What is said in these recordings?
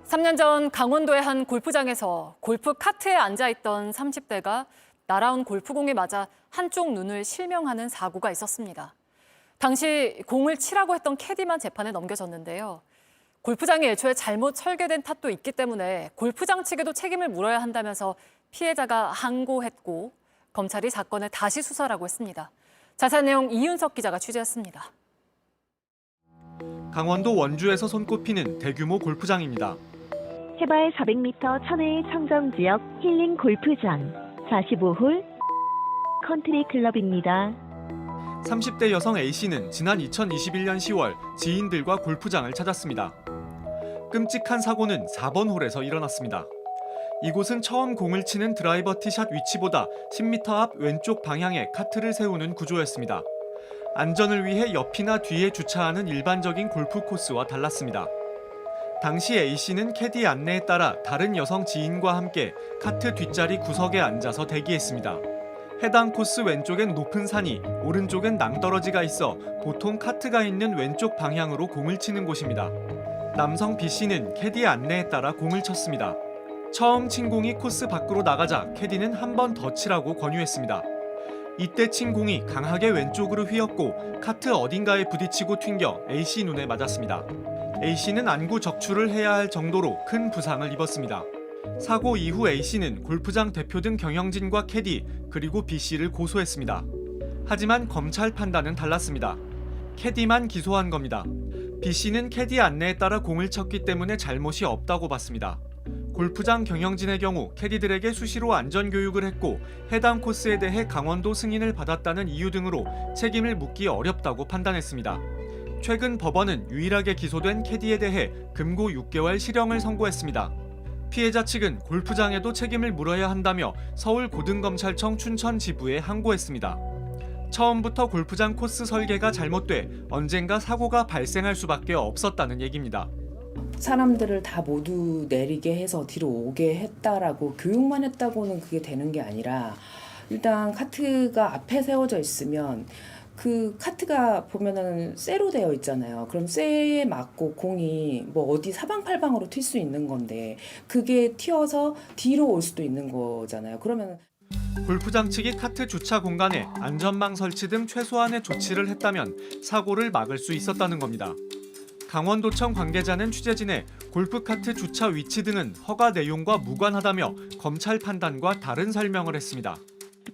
3년 전 강원도의 한 골프장에서 골프 카트에 앉아있던 30대가 날아온 골프공에 맞아 한쪽 눈을 실명하는 사고가 있었습니다. 당시 공을 치라고 했던 캐디만 재판에 넘겨졌는데요. 골프장이 애초에 잘못 설계된 탓도 있기 때문에 골프장 측에도 책임을 물어야 한다면서 피해자가 항고했고 검찰이 사건을 다시 수사하라고 했습니다. 자세한 내용 이윤석 기자가 취재했습니다. 강원도 원주에서 손꼽히는 대규모 골프장입니다. 해발 400m 천혜의 청정지역 힐링 골프장 45홀 컨트리 클럽입니다. 30대 여성 A씨는 지난 2021년 10월 지인들과 골프장을 찾았습니다. 끔찍한 사고는 4번 홀에서 일어났습니다. 이곳은 처음 공을 치는 드라이버 티샷 위치보다 10m 앞 왼쪽 방향에 카트를 세우는 구조였습니다. 안전을 위해 옆이나 뒤에 주차하는 일반적인 골프 코스와 달랐습니다. 당시 A씨는 캐디 안내에 따라 다른 여성 지인과 함께 카트 뒷자리 구석에 앉아서 대기했습니다. 해당 코스 왼쪽엔 높은 산이, 오른쪽엔 낭떠러지가 있어 보통 카트가 있는 왼쪽 방향으로 공을 치는 곳입니다. 남성 B씨는 캐디 안내에 따라 공을 쳤습니다. 처음 친 공이 코스 밖으로 나가자 캐디는 한 번 더 치라고 권유했습니다. 이때 친 공이 강하게 왼쪽으로 휘었고 카트 어딘가에 부딪히고 튕겨 A씨 눈에 맞았습니다. A씨는 안구 적출을 해야 할 정도로 큰 부상을 입었습니다. 사고 이후 A씨는 골프장 대표 등 경영진과 캐디 그리고 B씨를 고소했습니다. 하지만 검찰 판단은 달랐습니다. 캐디만 기소한 겁니다. B씨는 캐디 안내에 따라 공을 쳤기 때문에 잘못이 없다고 봤습니다. 골프장 경영진의 경우 캐디들에게 수시로 안전교육을 했고 해당 코스에 대해 강원도 승인을 받았다는 이유 등으로 책임을 묻기 어렵다고 판단했습니다. 최근 법원은 유일하게 기소된 캐디에 대해 금고 6개월 실형을 선고했습니다. 피해자 측은 골프장에도 책임을 물어야 한다며 서울고등검찰청 춘천지부에 항고했습니다. 처음부터 골프장 코스 설계가 잘못돼 언젠가 사고가 발생할 수밖에 없었다는 얘기입니다. 사람들을 다 모두 내리게 해서 뒤로 오게 했다라고 교육만 했다고는 그게 되는 게 아니라 일단 카트가 앞에 세워져 있으면 그 카트가 보면은 쇠로 되어 있잖아요. 그럼 쇠에 맞고 공이 뭐 어디 사방팔방으로 튈 수 있는 건데 그게 튀어서 뒤로 올 수도 있는 거잖아요. 그러면 골프장 측이 카트 주차 공간에 안전망 설치 등 최소한의 조치를 했다면 사고를 막을 수 있었다는 겁니다. 강원도청 관계자는 취재진에 골프카트 주차 위치 등은 허가 내용과 무관하다며 검찰 판단과 다른 설명을 했습니다.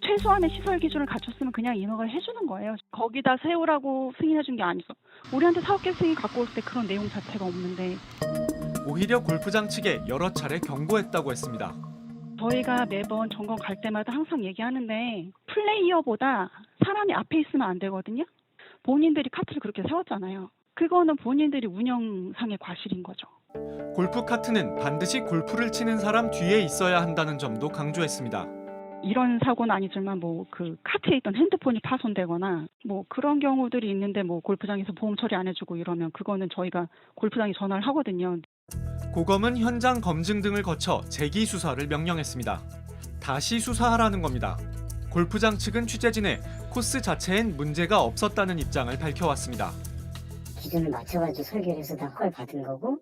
최소한의 시설 기준을 갖췄으면 그냥 인허가를 해주는 거예요. 거기다 세우라고 승인해준 게 아니죠. 우리한테 사업계 승인 갖고 올 때 그런 내용 자체가 없는데. 오히려 골프장 측에 여러 차례 경고했다고 했습니다. 저희가 매번 점검 갈 때마다 항상 얘기하는데 플레이어보다 사람이 앞에 있으면 안 되거든요. 본인들이 카트를 그렇게 세웠잖아요. 그거는 본인들이 운영상의 과실인 거죠. 골프카트는 반드시 골프를 치는 사람 뒤에 있어야 한다는 점도 강조했습니다. 이런 사고는 아니지만 뭐 그 카트에 있던 핸드폰이 파손되거나 뭐 그런 경우들이 있는데 뭐 골프장에서 보험 처리 안 해주고 이러면 그거는 저희가 골프장에 전화를 하거든요. 고검은 현장 검증 등을 거쳐 재기 수사를 명령했습니다. 다시 수사하라는 겁니다. 골프장 측은 취재진에 코스 자체엔 문제가 없었다는 입장을 밝혀왔습니다. 기준을 맞춰가지고 설계를 해서 다 허가를 받은 거고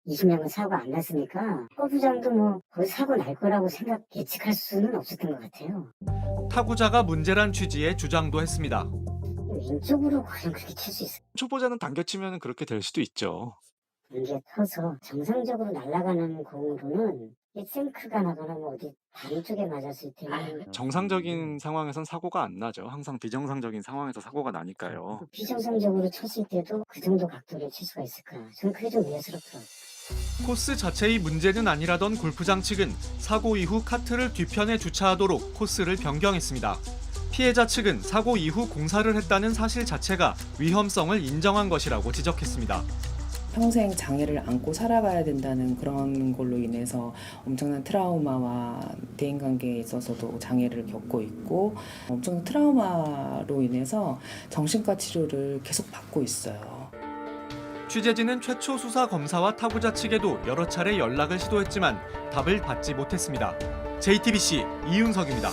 20년간 사고가 안 났으니까 골프장도 뭐 거기 사고 날 거라고 예측할 수는 없었던 것 같아요. 타구자가 문제란 취지의 주장도 했습니다. 왼쪽으로 과연 그렇게 칠 수 있어요? 초보자는 당겨치면 그렇게 될 수도 있죠. 이게 커서 정상적으로 날아가는 공으로는 생크가 나거나 뭐 어디 다리 쪽에 맞았을 때는 정상적인 상황에선 사고가 안 나죠. 항상 비정상적인 상황에서 사고가 나니까요. 비정상적으로 쳤을 때도 그 정도 각도로 칠 수가 있을까? 저는 그게 좀 의아스럽더라고요. 코스 자체의 문제는 아니라던 골프장 측은 사고 이후 카트를 뒤편에 주차하도록 코스를 변경했습니다. 피해자 측은 사고 이후 공사를 했다는 사실 자체가 위험성을 인정한 것이라고 지적했습니다. 평생 장애를 안고 살아가야 된다는 그런 걸로 인해서 엄청난 트라우마와 대인관계에 있어서도 장애를 겪고 있고 엄청난 트라우마로 인해서 정신과 치료를 계속 받고 있어요. 취재진은 최초 수사 검사와 타구자 측에도 여러 차례 연락을 시도했지만 답을 받지 못했습니다. JTBC 이윤석입니다.